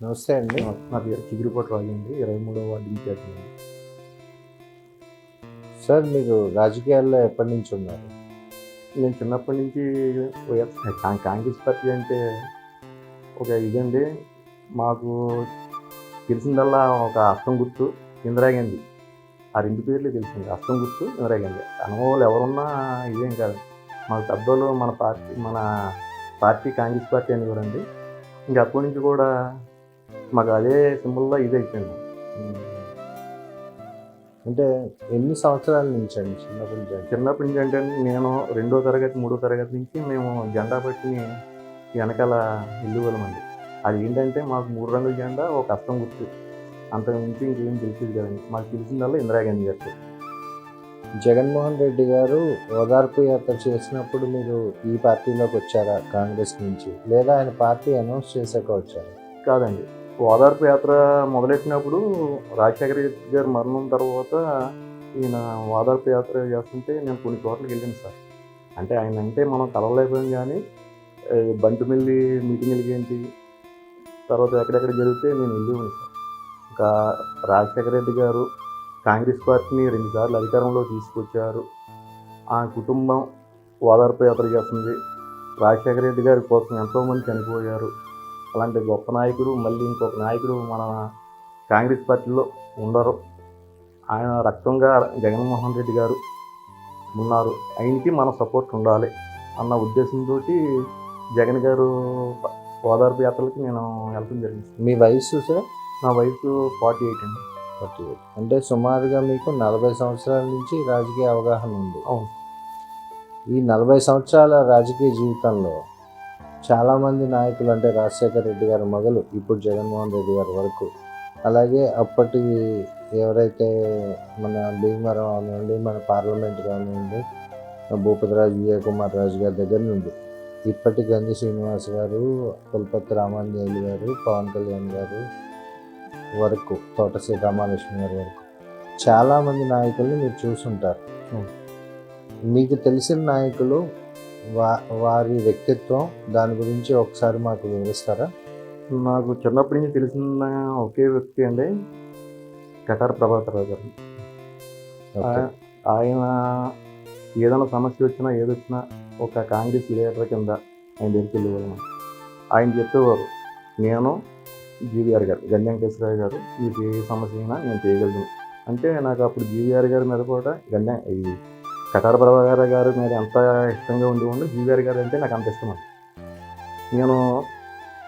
నమస్తే అండి. నా పేరు చిగురుపాటి రాజు అండి. 23వ వార్డు ఇన్ఛార్జ్ అండి. సార్ మీరు రాజకీయాల్లో ఎప్పటి నుంచి ఉన్నారు? నేను చిన్నప్పటి నుంచి కాంగ్రెస్ పార్టీ అంటే ఒక ఇదండి. మాకు తెలిసిందల్లా ఒక హస్తం గుర్తు, ఇందిరాగాంధీ. ఆ 2 పేర్లే తెలిసింది. హస్తం గుర్తు, ఇందిరాగాంధీ. కనమోళ్ళు ఎవరున్నా ఇదేం కాదు. మాకు పెద్దోళ్ళు మన పార్టీ కాంగ్రెస్ పార్టీ అనేవారండి. ఇంక అప్పటి నుంచి కూడా మాకు అదే సింబల్‌లో ఇదైపోయింది. హ్మ్. అంటే ఎన్ని సంవత్సరాల నుంచండి చిన్నప్పటి నుంచి? చిన్నప్పటి నుంచి అంటే నేను 2వ తరగతి, 3వ తరగతి నుంచి మేము జెండా పట్టుకుని వెనకాల వెళ్ళేవాళ్ళమండి. అది ఏంటంటే మాకు 3 రంగుల జెండా, ఒక హస్తం గుర్తు. అంతకు మించి ఇంకేం తెలిసేది కాదండి. మాకు తెలిసిందల్లా ఇందిరాగాంధీ గారి పేరు. జగన్మోహన్ రెడ్డి గారు ఓదార్పు యాత్ర చేసినప్పుడు మీరు ఈ పార్టీలోకి వచ్చారా కాంగ్రెస్ నుంచి? లేదా ఆయన పార్టీ అనౌన్స్ చేశాక వచ్చారా? కాదండి. ఓదార్పు యాత్ర మొదలెట్టినప్పుడు రాజశేఖర రెడ్డి గారి మరణం తర్వాత ఈయన ఓదార్పు యాత్ర చేస్తుంటే నేను కొన్ని చోట్లకి వెళ్ళాను సార్. అంటే ఆయన అంటే మనం కలవలేకపోయాం కానీ బంటుమిల్లి మీటింగులకి ఏంటి, తర్వాత ఎక్కడెక్కడ జరిగితే నేను వెళ్ళేవాడిని సార్. ఇంకా రాజశేఖర రెడ్డి గారు కాంగ్రెస్ పార్టీని 2 సార్లు అధికారంలోకి తీసుకొచ్చారు. ఆ కుటుంబం ఓదార్పు యాత్ర చేస్తుంది. రాజశేఖర రెడ్డి గారి కోసం ఎంతోమంది చనిపోయారు. అలాంటి గొప్ప నాయకుడు మళ్ళీ ఇంకొక నాయకుడు మన కాంగ్రెస్ పార్టీలో ఉండరు. ఆయన రక్తంగా జగన్మోహన్ రెడ్డి గారు ఉన్నారు. ఆయనకి మన సపోర్ట్ ఉండాలి అన్న ఉద్దేశంతో జగన్ గారు ఓదార్పు యాత్రలకి నేను వెళ్ళడం జరిగింది. మీ వయస్సు సార్? నా వయసు 48 అండి. 48. అంటే సుమారుగా మీకు 40 సంవత్సరాల నుంచి రాజకీయ అవగాహన ఉంది. అవును. ఈ 40 సంవత్సరాల రాజకీయ జీవితంలో చాలామంది నాయకులు అంటే రాజశేఖర రెడ్డి గారు మొదలు ఇప్పుడు జగన్మోహన్ రెడ్డి గారి వరకు, అలాగే అప్పటి ఎవరైతే మన భీమవరం అవనివ్వండి, మన పార్లమెంట్ కానివ్వండి, భూపతిరాజు విజయ్ కుమార్ రాజు గారి దగ్గర నుండి ఇప్పటి గంజి శ్రీనివాస్ గారు, పుల్పత్తి రామాంజనేయులు గారు, పవన్ కళ్యాణ్ గారు వరకు, తోట సీతామహాలక్ష్మి గారి వరకు చాలామంది నాయకుల్ని మీరు చూసుంటారు. మీకు తెలిసిన నాయకులు, వారి వ్యక్తిత్వం, దాని గురించి ఒకసారి మాకు వివరిస్తారా? నాకు చిన్నప్పటి నుంచి తెలిసిన ఒకే వ్యక్తి అండి, కటార్ ప్రభాకర్ రావు గారు. ఓకే. ఆయన ఏదైనా సమస్య వచ్చినా ఏదొచ్చినా ఒక కాంగ్రెస్ లీడర్ కింద ఆయన దగ్గరికి వెళ్ళేవాళ్ళం. ఆయన చెప్పేవారు, నేను జీవీఆర్ గారు, గంజి వెంకటేశ్వరరావు గారు, మీకు ఏ సమస్య అయినా నేను చేయగలను. అంటే నాకు అప్పుడు జీవీఆర్ గారి మీద కూడా ఈ కటార్ ప్రభాకర్ గారి మీద ఎంత ఇష్టంగా ఉండేవాడిని, జీవీఆర్ గారు అంటే నాకు అంత ఇష్టం అండి. నేను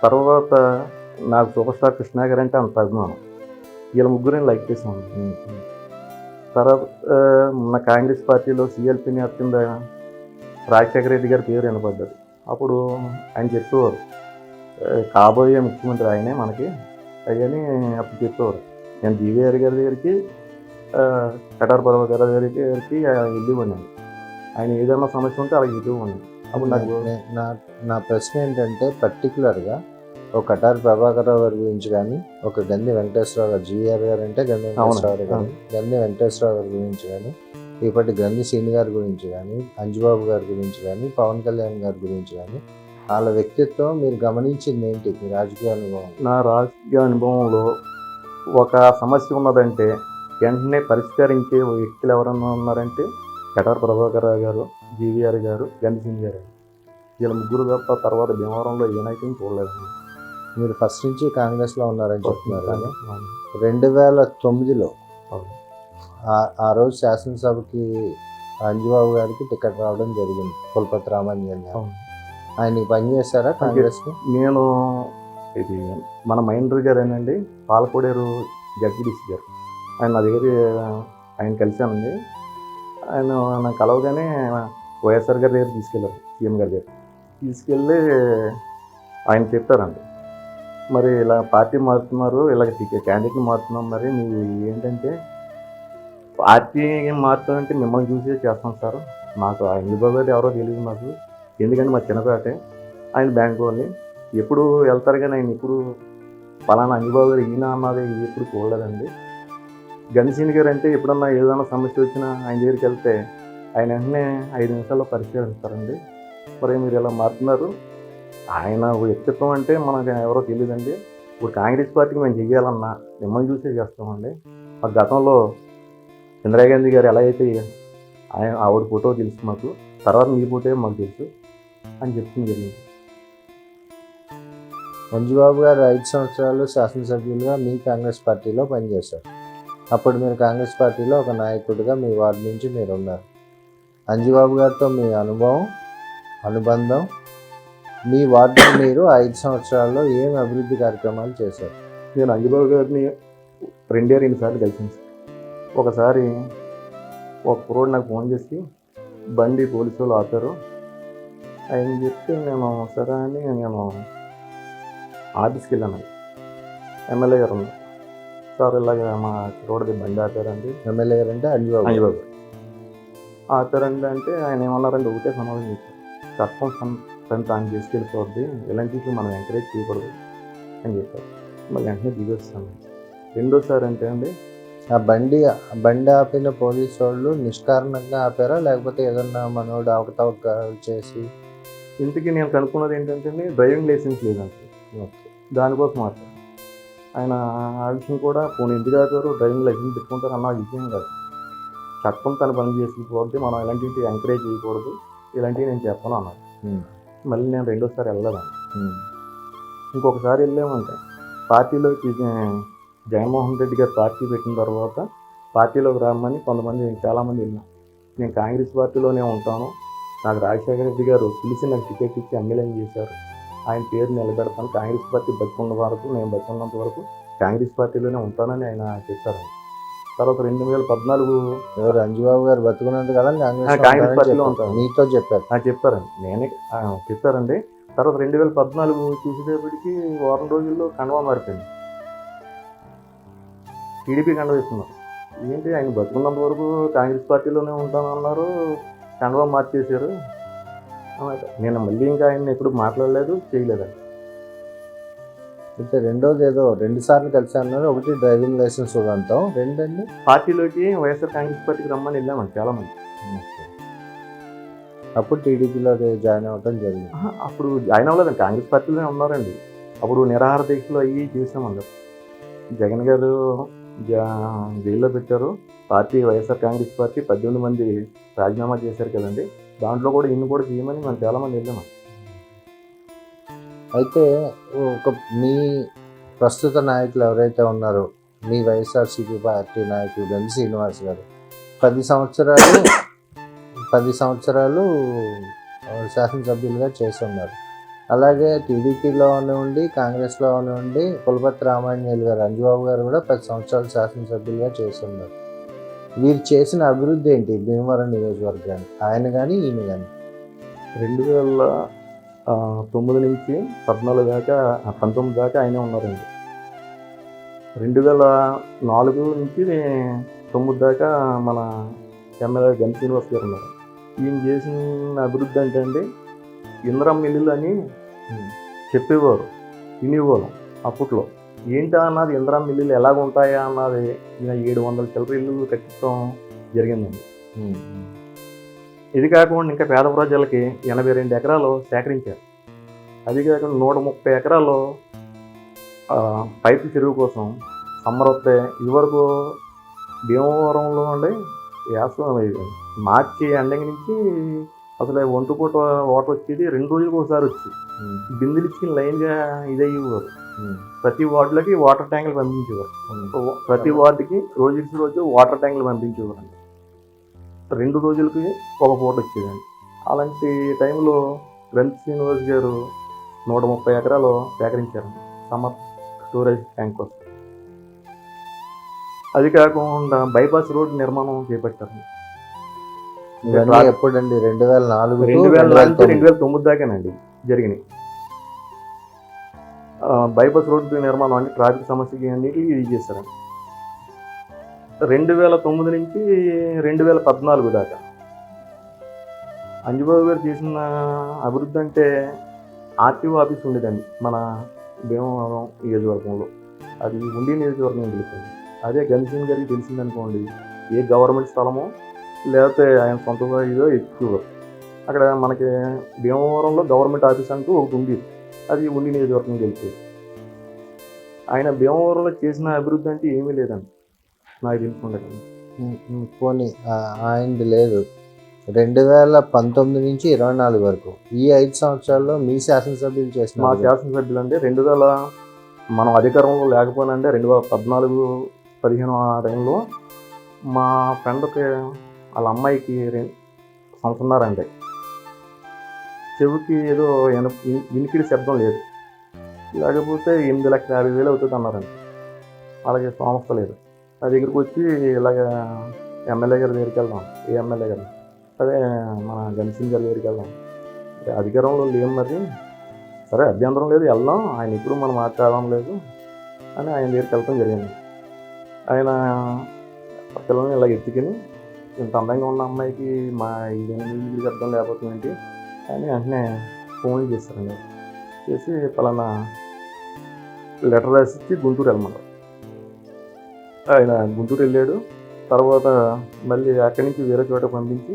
తర్వాత నాకు సూపర్ స్టార్ కృష్ణ గారు అంటే అంత అభిమానం. వీళ్ళ ముగ్గురిని లైక్ చేసాను. తర్వాత మన కాంగ్రెస్ పార్టీలో సిఎల్పి నేత కింద రాజశేఖర రెడ్డి గారి పేరు వినపడ్డది. అప్పుడు ఆయన చెప్పేవారు, కాబోయే ముఖ్యమంత్రి ఆయనే మనకి అయ్యని అప్పుడు చెప్పేవారు. నేను జీవీఆర్ గారి దగ్గరికి, కటార్ ప్రభాకర్ గారి దగ్గరికి వెళ్ళివ్వండి. ఆయన ఏదైనా సమస్య ఉంటే అలా వెళ్ళివ్వండి. అప్పుడు నాకు నా ప్రశ్న ఏంటంటే, పర్టికులర్గా ఒక కటార్ ప్రభాకర్ రావు గారి గురించి కానీ, ఒక గంధి వెంకటేశ్వరరావు గారు, జీఆర్ గారు అంటే గంధి వెంకటేశ్వరరావు గారు, గంధి వెంకటేశ్వరరావు గారి గురించి కానీ, ఇప్పటి గంధి శ్రీని గారి గురించి కానీ, అంజుబాబు గారి గురించి కానీ, పవన్ కళ్యాణ్ గారి గురించి కానీ, వాళ్ళ వ్యక్తిత్వం మీరు గమనించింది ఏంటి మీ రాజకీయ అనుభవం? నా రాజకీయ అనుభవంలో ఒక సమస్య ఉన్నదంటే వెంటనే పరిష్కరించే వ్యక్తులు ఎవరన్నా ఉన్నారంటే కటార్ ప్రభాకర్ రావు గారు, జీవీఆర్ గారు, గంధి శ్రీని గారు. వీళ్ళ ముగ్గురు తప్ప తర్వాత భీమవరంలో ఏ నాయకుని చూడలేదు. మీరు ఫస్ట్ నుంచి కాంగ్రెస్లో ఉన్నారని చెప్తున్నారు కదా. 2009లో ఆ రోజు శాసనసభకి అంజుబాబు గారికి టికెట్ రావడం జరిగింది, పుల్పత్తి రామాంజనేయులు. ఆయనకి పనిచేస్తారా కాంగ్రెస్కి? నేను ఇది మన మహేంద్ర గారు అండి, పాలకోడేరు జడ్పీటీసీ గారు, ఆయన నా దగ్గర ఆయన కలిశానండి. ఆయన నాకు కలవగానే వైఎస్ఆర్ గారి దగ్గర తీసుకెళ్ళారు, సీఎం గారి దగ్గర తీసుకెళ్ళి ఆయన చెప్పారండి, మరి ఇలా పార్టీ మారుతున్నారు, ఇలా క్యాండిడేట్ని మారుతున్నాం, మరి మీరు ఏంటంటే పార్టీ మారుతామంటే మిమ్మల్ని చూసే చేస్తాం సార్. నాకు ఆ అంజుబాబు గారు ఎవరో తెలియదు నాకు, ఎందుకంటే మా చిన్నపేటే, ఆయన బ్యాంకు వాళ్ళని ఎప్పుడు వెళ్తారు కానీ ఆయన ఎప్పుడు పలానా అంజుబాబు గారు ఈయన అన్నది ఇది ఎప్పుడు చూడలేదండి. గంధి శ్రీని గారు అంటే ఎప్పుడన్నా ఏదైనా సమస్య వచ్చినా ఆయన దగ్గరికి వెళ్తే ఆయన వెంటనే 5 నిమిషాల్లో పరిష్కరిస్తారండి. మరి మీరు ఇలా మారుతున్నారు, ఆయన వ్యక్తిత్వం అంటే మనకు ఎవరో తెలియదండి. ఇప్పుడు కాంగ్రెస్ పార్టీకి మేము చెయ్యాలన్నా మిమ్మల్ని చూసే చేస్తామండి. మాకు గతంలో ఇందిరాగాంధీ గారు ఎలా అయితే ఆవిడ ఫోటో తెలుసు మాకు, తర్వాత మీ ఫోటో మాకు తెలుసు అని చెప్తుంది జరిగింది. మంజుబాబు గారు 5 సంవత్సరాలు శాసనసభ్యులుగా మీ కాంగ్రెస్ పార్టీలో పనిచేశారు. అప్పుడు మీరు కాంగ్రెస్ పార్టీలో ఒక నాయకుడిగా మీ వార్డు నుంచి మీరు ఉన్నారు. అంజిబాబు గారితో మీ అనుబంధం, మీ వార్డులో మీరు 5 సంవత్సరాల్లో ఏం అభివృద్ధి కార్యక్రమాలు చేశారు? నేను అంజిబాబు గారిని 2 సార్లు కలిసాను సార్. ఒకసారి ఒక కుర్రోడు నాకు ఫోన్ చేసి బండి పోలీసు వాళ్ళు ఆపారు. ఆయన చెప్తే నేను సరే అని నేను ఆఫీస్కి వెళ్ళాను. ఎమ్మెల్యే గారు ఉన్నారు. సార్ ఇలాగ మా కుర్రోడిది బండి ఆపారండి. ఎమ్మెల్యే గారు అంటే అంజిబాబు ఆపారండి అంటే ఆయన ఏమన్నారంటే ఒకటే సమాధానం చెప్పారు, చట్టం తను తాను చేసుకెళ్ళిపోద్ది, ఇలాంటివి మనం ఎంకరేజ్ చేయకూడదు అని చెప్పారు. మళ్ళీ వెంటనే దిగొస్తాను. రెండోసారి అంటే అండి ఆ బండి ఆపిన పోలీసు వాళ్ళు నిష్కారణంగా ఆపారా, లేకపోతే ఏదన్నా మనోడు అవకతవక చేసి? ఇంతకీ నేను కనుక్కున్నది ఏంటంటే డ్రైవింగ్ లైసెన్స్ లేదండి. దానికోసం మాత్రం ఆయన ఆ విషయం కూడా పోనీ ఎందుకు ఆపారు, డ్రైవింగ్ లైసెన్స్ పెట్టుకుంటారు అన్న విషయం కాదు. చట్టం తన పని చేసుకుపోతే మనం ఇలాంటివి ఎంకరేజ్ చేయకూడదు, ఇలాంటివి నేను చెప్పను అన్నారు. మళ్ళీ నేను రెండోసారి వెళ్ళలేదండి. ఇంకొకసారి వెళ్ళామంటే పార్టీలోకి జగన్మోహన్ రెడ్డి గారు పార్టీ పెట్టిన తర్వాత పార్టీలోకి రమ్మని చాలామంది వెళ్ళాం. నేను కాంగ్రెస్ పార్టీలోనే ఉంటాను, నాకు రాజశేఖర రెడ్డి గారు పిలిచి నాకు టికెట్ ఇచ్చి ఎమ్మెల్యేని చేశారు, ఆయన పేరు నిలబెడతాను, కాంగ్రెస్ పార్టీ బతుకున్న వరకు నేను బతుకున్నంత వరకు కాంగ్రెస్ పార్టీలోనే ఉంటానని ఆయన చెప్పారు. తర్వాత 2014 ఎవరు అంజిబాబు గారు బతుకున్నంత కదా కాంగ్రెస్ పార్టీలో ఉంటాను మీతో చెప్పారు? చెప్పారండి, నేనే చెప్పారండి. తర్వాత 2014 చూసేటప్పటికి వారం రోజుల్లో కండువా మారిపోయింది, టీడీపీ కండువా వేస్తున్నారు. ఏంటి ఆయన బతుకున్నంత వరకు కాంగ్రెస్ పార్టీలోనే ఉంటానన్నారు, కండువా మార్చేశారు. నేను మళ్ళీ ఇంకా ఆయన ఎప్పుడు మాట్లాడలేదు, చేయలేదండి. అయితే రెండోది ఏదో 2 సార్లు కలిసి అన్నారు, ఒకటి డ్రైవింగ్ లైసెన్స్ ఉదంతం, రెండండి పార్టీలోకి వైఎస్ఆర్ కాంగ్రెస్ పార్టీకి రమ్మని వెళ్ళామండి చాలామంది. అప్పుడు టీడీపీలో జాయిన్ అవ్వడం జరిగింది. అప్పుడు జాయిన్ అవ్వలేదండి, కాంగ్రెస్ పార్టీలోనే ఉన్నారండి. అప్పుడు నిరాహార దీక్షలు అయ్యి చేసామండి. జగన్ గారు జైల్లో పెట్టారు, పార్టీ వైఎస్ఆర్ కాంగ్రెస్ పార్టీ 18 మంది రాజీనామా చేశారు కదండి, దాంట్లో కూడా ఇన్ని కూడా చేయమని మనం చాలామంది వెళ్ళాము. అయితే మీ ప్రస్తుత నాయకులు ఎవరైతే ఉన్నారో, మీ వైఎస్ఆర్సీపీ పార్టీ నాయకులు గంధి శ్రీనివాస్ గారు 10 సంవత్సరాలు శాసనసభ్యులుగా చేసి ఉన్నారు. అలాగే టీడీపీలోనే ఉండి కాంగ్రెస్లోనే ఉండి పులపర్తి రామాంజనేయులు గారు, అంజిబాబు గారు కూడా 10 సంవత్సరాలు శాసనసభ్యులుగా చేసి ఉన్నారు. వీరు చేసిన అభివృద్ధి ఏంటి భీమవరం నియోజకవర్గానికి, ఆయన కానీ ఈయన కానీ? 2009 నుంచి 14 దాకా 19 దాకా ఆయనే ఉన్నారండి. 2004 నుంచి 9 దాకా మన ఎమ్మెల్యే గంధి శ్రీనివాస్ గారు ఉన్నారు. ఈయన చేసిన అభివృద్ధి అంటే అండి, ఇందిరమ్మ ఇల్లులు అని చెప్పేవారు, వినేవాళ్ళం అప్పట్లో. ఏంటా అన్నది, ఇందిరమ్మ ఇల్లులు ఎలాగ ఉంటాయా అన్నది ఈయన 700 చిల్లర ఇల్లు కట్టించడం జరిగిందండి. ఇది కాకుండా ఇంకా పేద ప్రజలకి 82 ఎకరాలు సేకరించారు. అది కాకుండా 130 ఎకరాలు పైపు చెరువు కోసం సమ్మర్ వస్తే ఇదివరకు భీమవరంలో ఉండే మార్చి ఎండింగ్ నుంచి అసలు ఒంటిపూట వాటర్ వచ్చేది 2 రోజులకు ఒకసారి వచ్చి బిందులు ఇచ్చి లైన్గా ఇదయ్యేవారు. ప్రతి వార్డులకి వాటర్ ట్యాంకులు పంపించేవారు. ప్రతి వార్డుకి రోజు వాటర్ ట్యాంకులు పంపించేవారు. 2 రోజులకి ఒక పూట వచ్చేదండి. అలాంటి టైంలో గంధి శ్రీనివాస్ గారు 130 ఎకరాలు సేకరించారు సమ్మర్ స్టోరేజ్ ట్యాంక్ కోసం. అది కాకుండా బైపాస్ రోడ్ నిర్మాణం చేపట్టారు. ఎప్పుడండి? 2004 2009 దాకానండి జరిగినాయి. బైపాస్ రోడ్డు నిర్మాణం అంటే ట్రాఫిక్ సమస్యకి అన్నిటికీ ఇది చేశారండి. 2009 నుంచి 2014 దాకా అంజిబాబు గారు చేసిన అభివృద్ధి అంటే ఆర్టీఓ ఆఫీస్ ఉండేదండి మన భీమవరం నియోజకవర్గంలో. అది ఉండి నియోజకవర్గం గెలిచింది. అదే గంధి గారికి తెలిసిందనుకోండి, ఏ గవర్నమెంట్ స్థలమో లేకపోతే ఆయన సొంతగా ఇదో ఎక్కువ. అక్కడ మనకి భీమవరంలో గవర్నమెంట్ ఆఫీస్ అంటూ ఒకటి ఉండేది, అది ఉండి నియోజకవర్గం గెలిచేది. ఆయన భీమవరంలో చేసిన అభివృద్ధి అంటే ఏమీ లేదండి నాకు తెలుసుకుంటే. పోనీ ఆయనది లేదు. 2019 నుంచి 24 వరకు ఈ 5 సంవత్సరాల్లో మీ శాసనసభ్యులు చేసిన మా శాసనసభ్యులు అంటే 2000 మనం అధికారంలో లేకపోయినంటే 2014-15 ఆ టైంలో మా ఫ్రెండ్కి వాళ్ళ అమ్మాయికి సంవత్సరంన్నారంటే చెవికి ఏదో వినికిడి శబ్దం లేదు, లేకపోతే 8,50,000 అవుతుంది అన్నారండి. అలాగే సంస్థ లేదు. నా దగ్గరికి వచ్చి ఇలాగ ఎమ్మెల్యే గారి దగ్గరికి వెళ్దాం, ఏ ఎమ్మెల్యే గారు అదే మన గన్సింగ్ గారి దగ్గరికి వెళ్దాం, అధికారంలో లేము మరి, సరే అభ్యంతరం లేదు వెళ్దాం, ఆయన ఇప్పుడు మనం మాట్లాడడం లేదు అని ఆయన దగ్గరికి వెళ్ళడం జరిగింది. ఆయన పిల్లల్ని ఇలా ఎత్తుకుని ఇంత అందంగా ఉన్న అమ్మాయికి మా ఇది అర్థం లేకపోతుందేంటి అని వెంటనే ఫోన్ చేస్తారండి. చేసి పలానా లెటర్ రాసిచ్చి గుంటూరు వెళ్ళమన్నారు. ఆయన గుంటూరు వెళ్ళాడు. తర్వాత మళ్ళీ అక్కడి నుంచి వేరే చోట పంపించి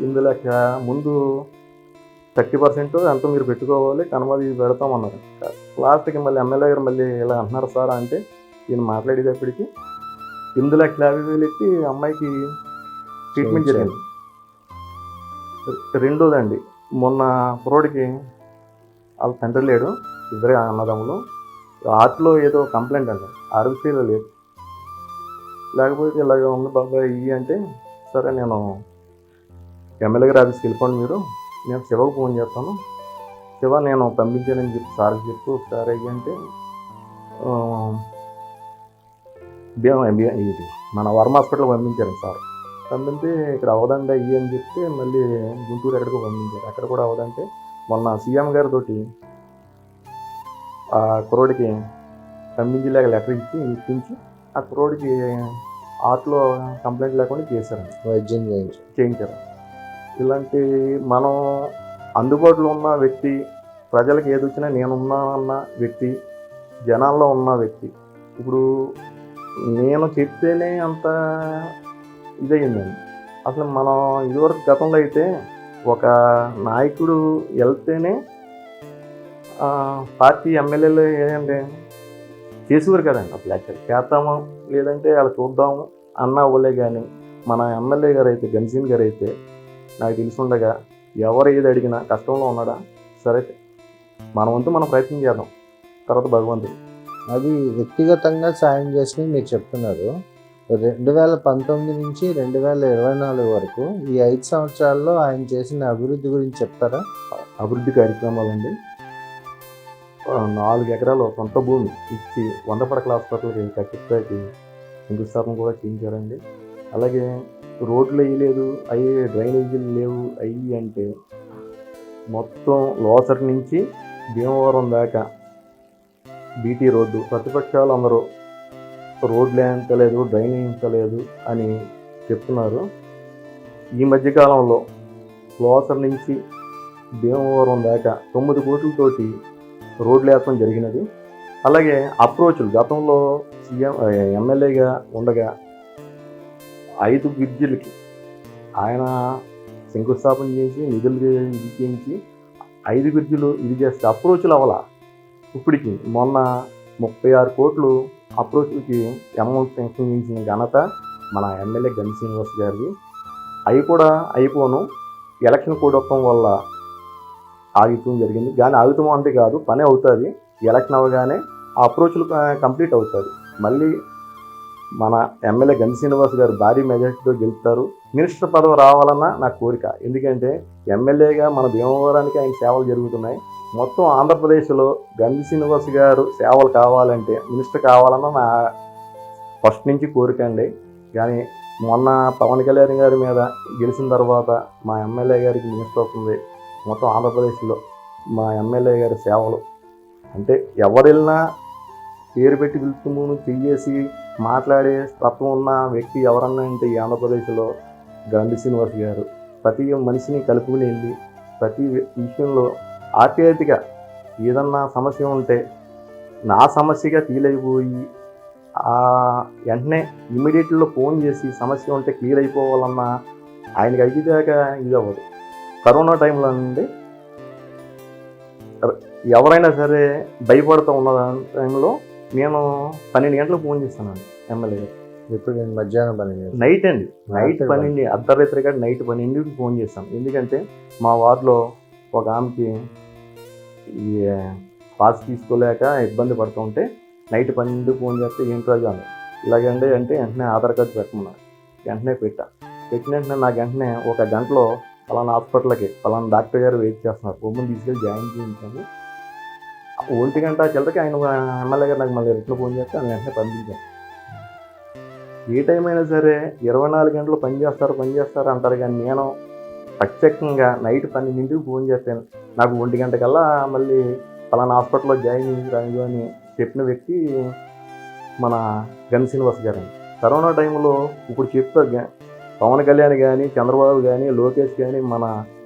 ఇందులో ముందు 30% ఎంతో మీరు పెట్టుకోవాలి, కనుమది పెడతామన్నారు. లాస్ట్కి మళ్ళీ ఎమ్మెల్యే గారు మళ్ళీ ఇలా అంటున్నారు సార్ అంటే ఈయన మాట్లాడేటప్పటికి 8,50,000 ఎత్తి అమ్మాయికి ట్రీట్మెంట్ జరిగింది. రెండోదండి, మొన్న కుర్రోడికి వాళ్ళ తండ్రి లేడు, ఇద్దరే అన్నదమ్ములు, ఆర్ట్లో ఏదో కంప్లైంట్ అండి, ఆరోగ్యశ్రీలో లేదు, లేకపోతే ఇలాగ ఉంది బాబాయ్ ఇవి అంటే సరే నేను ఎమ్మెల్యే గారి ఆఫీస్కి వెళ్ళిపోండి మీరు, నేను శివకు ఫోన్ చేస్తాను, శివ నేను పంపించానని చెప్పి సార్కి చెప్పు ఒకసారి అయ్యి అంటే ఇది మన వర్మ హాస్పిటల్కి పంపించారు సార్. పంపితే ఇక్కడ అవదండి అయ్యి అని చెప్తే మళ్ళీ గుంటూరు ఎక్కడికో పంపించారు, అక్కడ కూడా అవదంటే మొన్న సీఎం గారితో ఆ కుర్రోడికి పంపించలేక లెటర్ ఇప్పించి ఆ కుర్రోడికి ఆర్ట్లో కంప్లైంట్ లేకుండా చేశారండి, వైద్యం చేయించారు. ఇలాంటి మనం అందుబాటులో ఉన్న వ్యక్తి, ప్రజలకు ఏది వచ్చినా నేనున్నా అన్న వ్యక్తి, జనాల్లో ఉన్న వ్యక్తి, ఇప్పుడు నేను చెప్తేనే అంత ఇదయ్యిందండి. అసలు మనం ఇదివరకు గతంలో అయితే ఒక నాయకుడు వెళ్తేనే పార్టీ ఎమ్మెల్యేలు ఏంటంటే చేసేవారు కదండి, అసలు యాక్చువల్ చేద్దాము లేదంటే అలా చూద్దాము అన్న వాళ్ళే. కానీ మన ఎమ్మెల్యే గారు అయితే గన్సీన్ గారు అయితే నాకు తెలుసుండగా ఎవరు ఏది అడిగినా కష్టంలో ఉన్నాడా సరే మన వంతు మనం ప్రయత్నం చేద్దాం, తర్వాత భగవంతుడు. అది వ్యక్తిగతంగా సాయం చేసి మీరు చెప్తున్నారు. 2019 నుంచి 2024 వరకు ఈ 5 సంవత్సరాల్లో ఆయన చేసిన అభివృద్ధి గురించి చెప్తారా? అభివృద్ధి కార్యక్రమాలండి, 4 ఎకరాలు సొంత భూమి ఇచ్చి 100 పడకల హాస్పిటల్కి కట్టిస్తాకి శంకుస్థాపన కూడా చేయించారండి. అలాగే రోడ్లు వేయలేదు, అవి డ్రైనేజీలు లేవు అయ్యి అంటే మొత్తం లోసర్ నుంచి భీమవరం దాకా బీటీ రోడ్డు, ప్రతిపక్షాలు అందరూ రోడ్లు వేయించలేదు, డ్రైన్ వేయించలేదు అని చెప్తున్నారు. ఈ మధ్యకాలంలో లోసర్ నుంచి భీమవరం దాకా 9 కోట్లతోటి రోడ్లు వేయడం జరిగినది. అలాగే అప్రోచ్లు గతంలో సీఎం ఎమ్మెల్యేగా ఉండగా 5 బ్రిడ్జిలకి ఆయన శంకుస్థాపన చేసి నిధులు ఇది చేయించి 5 బ్రిడ్జిలు ఇది చేస్తే అప్రోచ్లు అవ్వాల. ఇప్పటికి మొన్న 36 కోట్లు అప్రోచ్లకి అమౌంట్ శాంక్షన్ చేసిన ఘనత మన ఎమ్మెల్యే గన్ శ్రీనివాస్ గారిది. అవి కూడా అయిపోను ఎలక్షన్ కూడటం వల్ల ఆగితం జరిగింది. కానీ ఆగితం అంటే కాదు, పని అవుతుంది. ఎలక్షన్ అవ్వగానే ఆ అప్రోచ్లు కంప్లీట్ అవుతుంది. మళ్ళీ మన ఎమ్మెల్యే గన్ శ్రీనివాస్ గారు భారీ మెజార్టీతో గెలుస్తారు. మినిస్టర్ పదవి రావాలన్న నా కోరిక. ఎందుకంటే ఎమ్మెల్యేగా మన భీమవరానికి ఆయన సేవలు జరుగుతున్నాయి. మొత్తం ఆంధ్రప్రదేశ్లో గన్ శ్రీనివాస్ గారు సేవలు కావాలంటే మినిస్టర్ కావాలన్న నా ఫస్ట్ నుంచి కోరిక అండి. కానీ మొన్న పవన్ కళ్యాణ్ గారి మీద గెలిచిన తర్వాత మా ఎమ్మెల్యే గారికి మినిస్టర్ అవుతుంది. మొత్తం ఆంధ్రప్రదేశ్లో మా ఎమ్మెల్యే గారి సేవలు అంటే ఎవరు వెళ్ళినా పేరు పెట్టి పిలుచుకుని చెయ్యేసి మాట్లాడే తత్వం ఉన్న వ్యక్తి ఎవరన్నా అంటే ఈ ఆంధ్రప్రదేశ్లో గండి శ్రీనివాస్ గారు. ప్రతి మనిషిని కలుపుకుని వెళ్ళి ప్రతి విషయంలో ఆప్యాయతగా ఏదన్నా సమస్య ఉంటే నా సమస్యగా ఫీల్ అయిపోయి వెంటనే ఇమ్మీడియట్లో ఫోన్ చేసి సమస్య ఉంటే క్లియర్ అయిపోవాలన్నా ఆయనకి అయిదాకా ఇది అవ్వదు. కరోనా టైంలో నుండి ఎవరైనా సరే భయపడుతూ ఉన్న టైంలో నేను 12 గంటలకు ఫోన్ చేస్తానండి ఎమ్మెల్యే గారు. ఇప్పుడు నేను మధ్యాహ్నం పని నైట్ అండి, నైట్ రాత్రి 12 అర్ధరాత్రి కాదు, నైట్ 12కి ఫోన్ చేస్తాను. ఎందుకంటే మా వార్డులో ఒక ఆమెకి ఈ పాస్ తీసుకోలేక ఇబ్బంది పడుతూ ఉంటే నైట్ 12కి ఫోన్ చేస్తే ఏం ప్రయోజనం ఇలాగండి అంటే వెంటనే ఆధార్ కార్డు పెట్టమన్నారు. వెంటనే పెట్టిన వెంటనే నాకు వెంటనే ఒక గంటలో పలానా హాస్పిటల్కి పలానా డాక్టర్ గారు వెయిట్ చేస్తున్నారు, బొమ్మను తీసుకెళ్ళి జాయిన్ చేయించాను. 1 గంట చిల్లరకి ఆయన ఎమ్మెల్యే గారు నాకు మళ్ళీ రిటర్న్ ఫోన్ చేస్తే ఆయన వెంటనే పంపించాను. ఏ టైం అయినా సరే 24 గంటలు పనిచేస్తారు అంటారు, కానీ నేను ప్రత్యేకంగా నైట్ 12కి ఫోన్ చేస్తాను. నాకు 1 గంటకల్లా మళ్ళీ పలానా హాస్పిటల్లో జాయిన్ చేయించరాదు అని చెప్పిన వ్యక్తి మన గన్ శ్రీనివాస్ గారు. కరోనా టైంలో ఇప్పుడు చెప్తా పవన్ కళ్యాణ్ కానీ, చంద్రబాబు కానీ, లోకేష్ కానీ,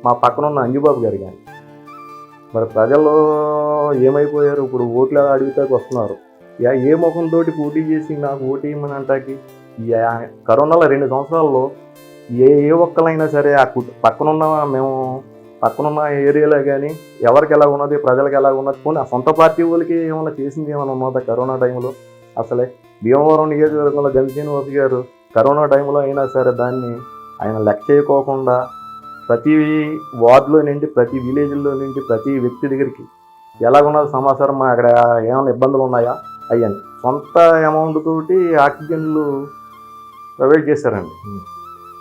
మా పక్కన ఉన్న అంజుబాబు గారు కానీ, మరి ప్రజలు ఏమైపోయారు? ఇప్పుడు ఓట్లు అడిగితే వస్తున్నారు. ఏ ముఖంతో పోటీ చేసి నాకు ఓటు వేయమని అంటాకి కరోనాలో 2 సంవత్సరాల్లో ఏ ఒక్కలైనా సరే ఆ పక్కనున్న ఏరియాలో కానీ ఎవరికి ఎలా ఉన్నది, ప్రజలకు ఎలా ఉన్నది, పోనీ ఆ సొంత పార్టీ వాళ్ళకి ఏమైనా చేసింది ఏమైనా ఉన్నదా కరోనా టైంలో? అసలే భీమవరం నియోజకవర్గంలో గన్ శ్రీనివాస్ గారు కరోనా టైంలో అయినా సరే దాన్ని ఆయన లెక్క చేయకోకుండా ప్రతి వార్డులో నుండి, ప్రతి విలేజ్లో నుండి, ప్రతి వ్యక్తి దగ్గరికి ఎలాగున్నది సమాచారం, అక్కడ ఏమైనా ఇబ్బందులు ఉన్నాయా అయ్యని సొంత అమౌంట్ తోటి ఆక్సిజన్లు ప్రొవైడ్ చేశారండి.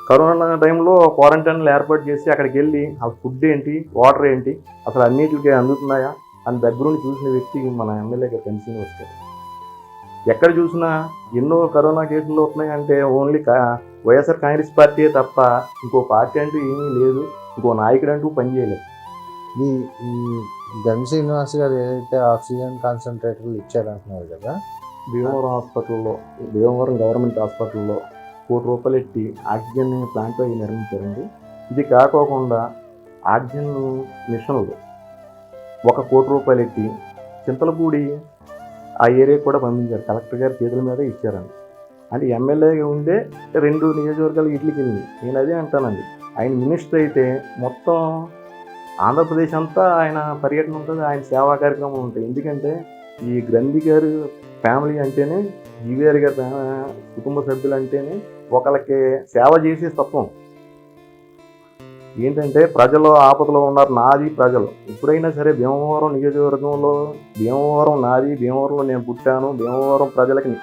కరోనా టైంలో క్వారంటైన్లు ఏర్పాటు చేసి అక్కడికి వెళ్ళి ఆ ఫుడ్ ఏంటి, వాటర్ ఏంటి, అసలు అన్నిటికీ అందుతున్నాయా అని దగ్గరుండి చూసిన వ్యక్తి మన ఎమ్మెల్యే గారు గన్ శ్రీనివాస్ గారు. ఎక్కడ చూసినా ఎన్నో కరోనా కేసులు వస్తున్నాయంటే ఓన్లీ వైఎస్ఆర్ కాంగ్రెస్ పార్టీయే తప్ప ఇంకో పార్టీ అంటూ ఏమీ లేదు, ఇంకో నాయకుడు అంటూ పనిచేయలేదు. ఈ గన్ శ్రీనివాస్ గారు ఏదైతే ఆక్సిజన్ కాన్సన్ట్రేటర్లు ఇచ్చారంటున్నారు కదా, భీమవరం గవర్నమెంట్ హాస్పిటల్లో ₹1 ఎట్టి ఆక్సిజన్ ప్లాంట్ అవి నిర్మించారండి. ఇది కాకోకుండా ఆక్సిజన్ మిషన్లు ₹1 ఎట్టి చింతలపూడి ఆ ఏరియాకి కూడా పంపించారు. కలెక్టర్ గారి చేతుల మీద ఇచ్చారండి. అంటే ఎమ్మెల్యేగా ఉండే 2 నియోజకవర్గాలు వీటికి వెళ్ళింది. నేను అదే అంటానండి, ఆయన మినిస్టర్ అయితే మొత్తం ఆంధ్రప్రదేశ్ అంతా ఆయన పర్యటన ఉంటుంది, ఆయన సేవా కార్యక్రమం ఉంటాయి. ఎందుకంటే ఈ గ్రంథి గారు ఫ్యామిలీ అంటేనే, జీవీఆర్ గారి కుటుంబ సభ్యులు అంటేనే ఒకళ్ళకి సేవ చేసే తత్వం. ఏంటంటే ప్రజలు ఆపదలో ఉన్నారు, నాది ప్రజలు. ఎప్పుడైనా సరే భీమవరం నియోజకవర్గంలో భీమవరం నాది, భీమవరంలో నేను పుట్టాను, భీమవరం ప్రజలకి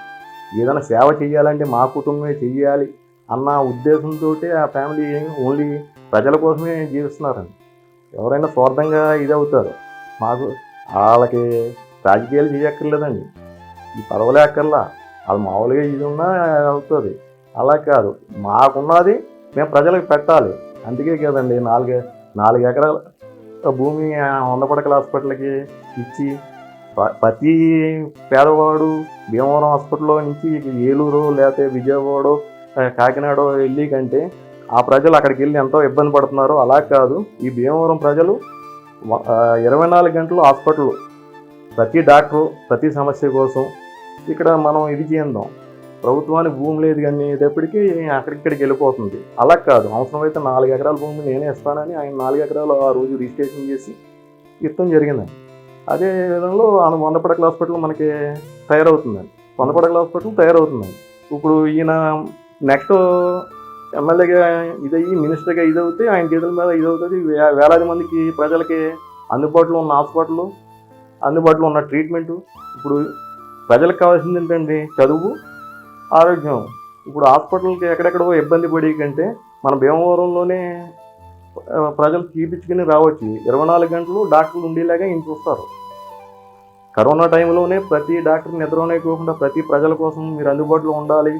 ఏదైనా సేవ చేయాలంటే మా కుటుంబమే చెయ్యాలి అన్న ఉద్దేశంతో ఆ ఫ్యామిలీ ఓన్లీ ప్రజల కోసమే జీవిస్తున్నారండి. ఎవరైనా స్వార్థంగా ఇదవుతారు. మాకు వాళ్ళకి రాజకీయాలు చేయక్కర్లేదండి, ఈ పదవులే అక్కర్లా, వాళ్ళు మామూలుగా ఇది ఉన్నా అవుతుంది. అలా కాదు, మాకున్నది మేము ప్రజలకు పెట్టాలి. అందుకే కదండి 4 ఎకరాల భూమి 100 పడకల హాస్పిటల్కి ఇచ్చి ప్రతి పేదవాడు భీమవరం హాస్పిటల్లో నుంచి ఏలూరు లేకపోతే విజయవాడ, కాకినాడ వెళ్ళి కంటే ఆ ప్రజలు అక్కడికి వెళ్ళి ఎంతో ఇబ్బంది పడుతున్నారు. అలా కాదు, ఈ భీమవరం ప్రజలు 24 గంటలు హాస్పిటల్, ప్రతి డాక్టరు ప్రతి సమస్య కోసం ఇక్కడ మనం ఇది చేద్దాం. ప్రభుత్వానికి భూమి లేదు కానీ ఇదేపటికి అక్కడిక్కడికి వెళ్ళిపోతుంది. అలా కాదు, అవసరమైతే 4 ఎకరాల భూమి నేనే ఇస్తానని ఆయన 4 ఎకరాలు ఆ రోజు రిజిస్ట్రేషన్ చేసి ఇష్టం జరిగిందండి. అదే విధంలో 100 పడకల హాస్పిటల్ మనకి తయారవుతుందండి, 100 పడకల హాస్పిటల్ తయారవుతుందండి. ఇప్పుడు ఈయన నెక్స్ట్ ఎమ్మెల్యేగా ఇదయ్యి మినిస్టర్గా ఇదవుతే ఆయన చేతుల మీద ఇదవుతుంది. వేలాది మందికి ప్రజలకి అందుబాటులో ఉన్న హాస్పిటల్, అందుబాటులో ఉన్న ట్రీట్మెంటు. ఇప్పుడు ప్రజలకు కావాల్సింది ఏంటండి? చదువు, ఆరోగ్యం. ఇప్పుడు హాస్పిటల్కి ఎక్కడెక్కడో ఇబ్బంది పడే కంటే మన భీమవరంలోనే ప్రజలు చూపించుకుని రావచ్చు. 24 గంటలు డాక్టర్లు ఉండేలాగా ఈయన చూస్తారు. కరోనా టైంలోనే ప్రతి డాక్టర్ నిద్రనేకోకుండా ప్రతి ప్రజల కోసం మీరు అందుబాటులో ఉండాలి,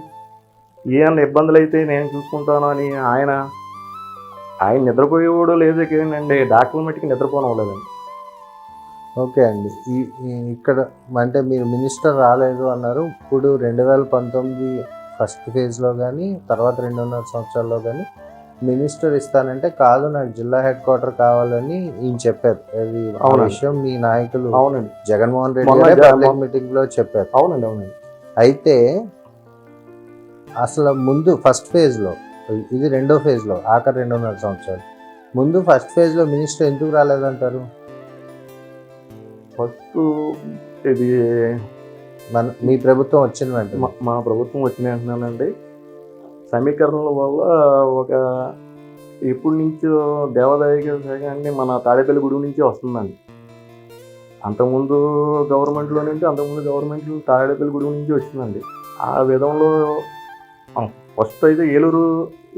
ఏమన్నా ఇబ్బందులు అయితే నేను చూసుకుంటాను అని ఆయన నిద్రపోయేవాడు లేదు కేనండి, డాక్టర్ల మట్టికి నిద్రపోనవ్వలేదండి. ఓకే అండి, ఇక్కడ అంటే మీరు మినిస్టర్ రాలేదు అన్నారు. ఇప్పుడు 2019 ఫస్ట్ ఫేజ్లో కానీ తర్వాత 2.5 సంవత్సరాల్లో కానీ మినిస్టర్ ఇస్తానంటే కాదు, నాకు జిల్లా హెడ్ క్వార్టర్ కావాలని ఈయన చెప్పారు. ఆ విషయం మీ నాయకులు అవునండి జగన్మోహన్ రెడ్డి గారు మీటింగ్ లో చెప్పారు. అవునండి. అయితే అసలు ముందు ఫస్ట్ ఫేజ్లో, ఇది 2వ ఫేజ్లో, ఆఖరి 2.5 సంవత్సరాలు ముందు ఫస్ట్ ఫేజ్లో మినిస్టర్ ఎందుకు రాలేదంటారు? ఫస్ట్ ఇది మీ ప్రభుత్వం వచ్చిన వెంటనే మా ప్రభుత్వం వచ్చిన వెంటనేనండి సమీకరణల వల్ల ఒక ఎప్పటి నుంచో దేవాదాయ శాఖ అండి మన తాడేపల్లి గుడి నుంచి వస్తుందండి. అంతకుముందు గవర్నమెంట్లో తాడేపల్లి గుడి నుంచి వచ్చిందండి. ఆ విధంలో ఫస్ట్ అయితే ఏలూరు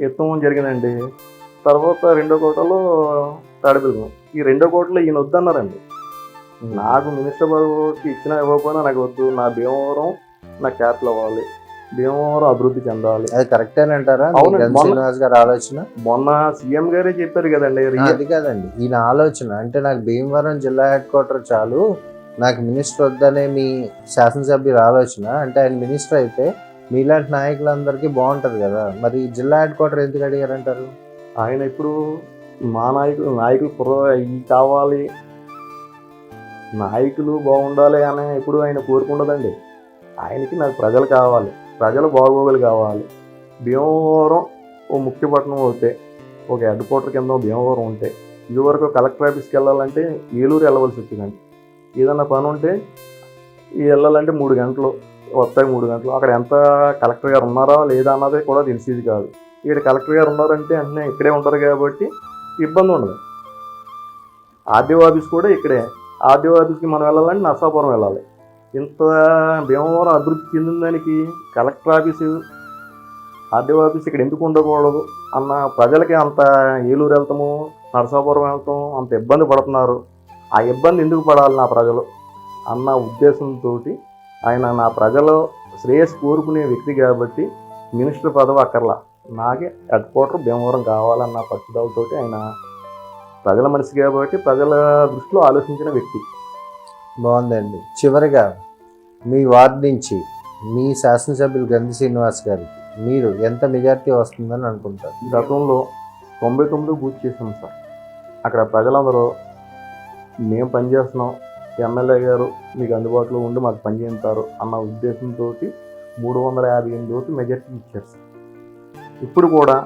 ఎత్తడం జరిగిందండి. తర్వాత రెండో కోటలో తాడేపల్లి. ఈ రెండో కోటలో ఈయన వద్దన్నారండి. నాకు మినిస్టర్ పదవికి ఇచ్చినా ఇవ్వకపోయినా నాకు వద్దు, నా భీమవరం నా క్యాపిటల్ అవ్వాలి, భీమవరం అభివృద్ధి చెందాలి. అది కరెక్టేనంటారా? శ్రీనివాస్ గారి ఆలోచన మొన్న సీఎం గారే చెప్పారు కదండి. అది కాదండి ఈయన ఆలోచన. అంటే నాకు భీమవరం జిల్లా హెడ్ క్వార్టర్ చాలు, నాకు మినిస్టర్ వద్దనే మీ శాసనసభ్యుల ఆలోచన. అంటే ఆయన మినిస్టర్ అయితే మీలాంటి నాయకులందరికీ బాగుంటుంది కదా, మరి జిల్లా హెడ్ క్వార్టర్ ఎందుకు అడిగారంటారు? ఆయన ఇప్పుడు మా నాయకులు ఇవి కావాలి, నాయకులు బాగుండాలి అని ఎప్పుడు ఆయన కోరుకుండదండి. ఆయనకి నాకు ప్రజలు కావాలి, ప్రజల బాగోగులు కావాలి. భీమవరం ఓ ముఖ్య పట్టణం అవుతే, ఒక హెడ్ క్వార్టర్ కింద భీమవరం ఉంటే, ఇదివరకు కలెక్టర్ ఆఫీస్కి వెళ్ళాలంటే ఏలూరు వెళ్ళవలసి వచ్చిందండి. ఏదన్నా పని ఉంటే వెళ్ళాలంటే 3 గంటలు వస్తాయి, 3 గంటలు. అక్కడ ఎంత కలెక్టర్ గారు ఉన్నారా లేదా అన్నది కూడా తెలిసేది కాదు. ఇక్కడ కలెక్టర్ గారు ఉన్నారంటే వెంటనే ఇక్కడే ఉంటారు కాబట్టి ఇబ్బంది ఉండదు. ఆర్డీఓ ఆఫీస్ కూడా ఇక్కడే. ఆర్డీఓ ఆఫీస్కి మనం వెళ్ళాలంటే నర్సాపురం వెళ్ళాలి. ఇంత భీమవరం అభివృద్ధి చెందిన దానికి కలెక్టర్ ఆఫీసు, ఆర్డీఓ ఆఫీస్ ఇక్కడ ఎందుకు ఉండకూడదు అన్న ప్రజలకి అంత ఏలూరు వెళ్తాము, నరసాపురం వెళ్తాం, అంత ఇబ్బంది పడుతున్నారు. ఆ ఇబ్బంది ఎందుకు పడాలి నా ప్రజలు అన్న ఉద్దేశంతో ఆయన నా ప్రజలు శ్రేయస్సు కోరుకునే వ్యక్తి కాబట్టి మినిస్టర్ పదవి అక్కర్లా, నాకే హెడ్ క్వార్టర్ భీమవరం కావాలన్న పట్టుదలతో ఆయన ప్రజల మనిషి కాబట్టి ప్రజల దృష్టిలో ఆలోచించిన వ్యక్తి. బాగుందండి. చివరిగా మీ వార్డు నుంచి మీ శాసనసభ్యులు గంధి శ్రీనివాస్ గారికి మీరు ఎంత మెజారిటీ వస్తుందని అనుకుంటారు? గతంలో 99 బూత్ చేసాం సార్. అక్కడ ప్రజలందరూ మేము పనిచేస్తున్నాం, ఎమ్మెల్యే గారు మీకు అందుబాటులో ఉండి మాకు పనిచేస్తారు అన్న ఉద్దేశంతో 358 ఓట్లు మెజారిటీ ఇచ్చారు సార్. ఇప్పుడు కూడా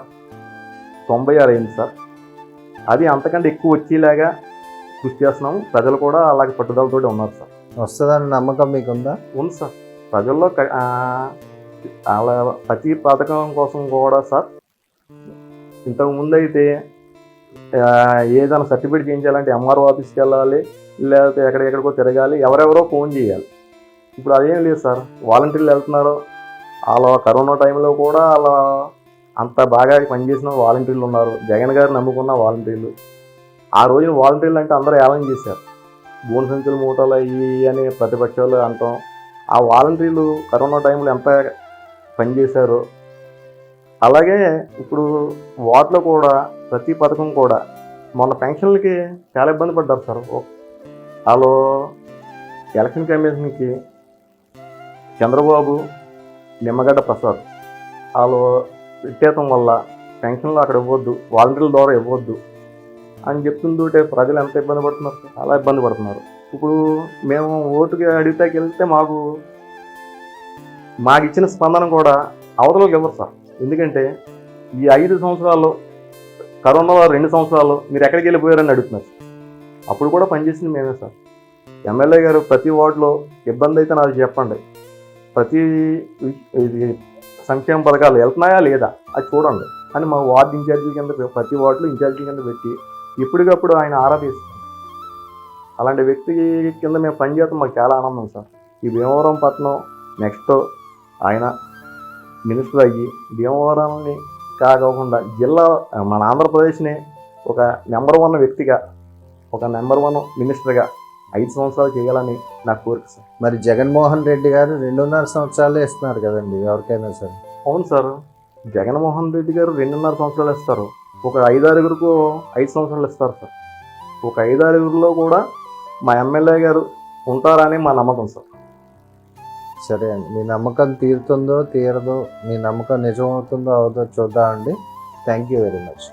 96 అయింది సార్. అది అంతకంటే ఎక్కువ వచ్చేలాగా కృషి చేస్తున్నాము. ప్రజలు కూడా అలాగే పట్టుదలతో ఉన్నారు సార్. వస్తుందని నమ్మకం మీకుందా? ఉంది సార్. ప్రజల్లో అలా ప్రతి పథకం కోసం కూడా సార్, ఇంతకుముందు అయితే ఏదైనా సర్టిఫికేట్ చేయించాలంటే ఎంఆర్ఓ ఆఫీస్కి వెళ్ళాలి, లేకపోతే ఎక్కడెక్కడికో తిరగాలి, ఎవరెవరో ఫోన్ చేయాలి. ఇప్పుడు అదేం లేదు సార్. వాలంటీర్లు వెళ్తున్నారు. అలా కరోనా టైంలో కూడా అలా అంత బాగా పనిచేసిన వాలంటీర్లు ఉన్నారు. జగన్ గారు నమ్ముకున్న వాలంటీర్లు. ఆ రోజున వాలంటీర్లు అంటే అందరూ ఏలం చేశారు. బోన్ సంచులు మూటలు అయ్యి అని ప్రతిపక్షాలు అంటాం. ఆ వాలంటీర్లు కరోనా టైంలో ఎంత పనిచేశారో అలాగే ఇప్పుడు వార్డులో కూడా ప్రతి పథకం కూడా మొన్న పెన్షన్లకి చాలా ఇబ్బంది పడ్డారు సార్. వాళ్ళు ఎలక్షన్ కమిషన్కి చంద్రబాబు, నిమ్మగడ్డ ప్రసాద్ వాళ్ళు పెట్టేయటం వల్ల పెన్షన్లు అక్కడ ఇవ్వద్దు, వాలంటీర్ల ద్వారా ఇవ్వద్దు అని చెప్తుంటే ప్రజలు ఎంత ఇబ్బంది పడుతున్నారు సార్. చాలా ఇబ్బంది పడుతున్నారు. ఇప్పుడు మేము ఓటుకి అడిగితే వెళ్తే మాకు ఇచ్చిన స్పందన కూడా అవతలకి ఇవ్వరు సార్. ఎందుకంటే ఈ 5 సంవత్సరాల్లో, కరోనా 2 సంవత్సరాలు మీరు ఎక్కడికి వెళ్ళిపోయారని అడుగుతున్నారు. అప్పుడు కూడా పనిచేసింది మేమే సార్. ఎమ్మెల్యే గారు ప్రతి వార్డులో ఇబ్బంది అయితే నాకు చెప్పండి, ప్రతి ఇది సంక్షేమ పథకాలు వెళ్తున్నాయా లేదా అది చూడండి అని మా వార్డు ఇన్ఛార్జీల కింద ప్రతి వార్డులో ఇన్ఛార్జీల కింద పెట్టి ఎప్పటికప్పుడు ఆయన ఆరా తీస్తారు. అలాంటి వ్యక్తి కింద మేము పనిచేస్తాం. మాకు చాలా ఆనందం సార్. ఈ భీమవరం పట్టణం నెక్స్ట్ ఆయన మినిస్టర్ అయ్యి భీమవరాన్ని కాకుండా జిల్లా మన ఆంధ్రప్రదేశ్ని ఒక నెంబర్ 1 వ్యక్తిగా, ఒక నెంబర్ 1 మినిస్టర్గా 5 సంవత్సరాలు చేయాలని నా కోరిక సార్. మరి జగన్మోహన్ రెడ్డి గారు 2.5 సంవత్సరాలే ఇస్తున్నారు కదండి ఎవరికైనా సరే? అవును సార్. జగన్మోహన్ రెడ్డి గారు 2.5 సంవత్సరాలు ఇస్తారు. ఒక 5-6 5 సంవత్సరాలు ఇస్తారు సార్. ఒక 5-6 కూడా మా ఎమ్మెల్యే గారు ఉంటారని మా నమ్మకం సార్. సరే అండి, మీ నమ్మకం తీరుతుందో తీరదో, మీ నమ్మకం నిజమవుతుందో అవదో చూద్దామండి. Thank you very much.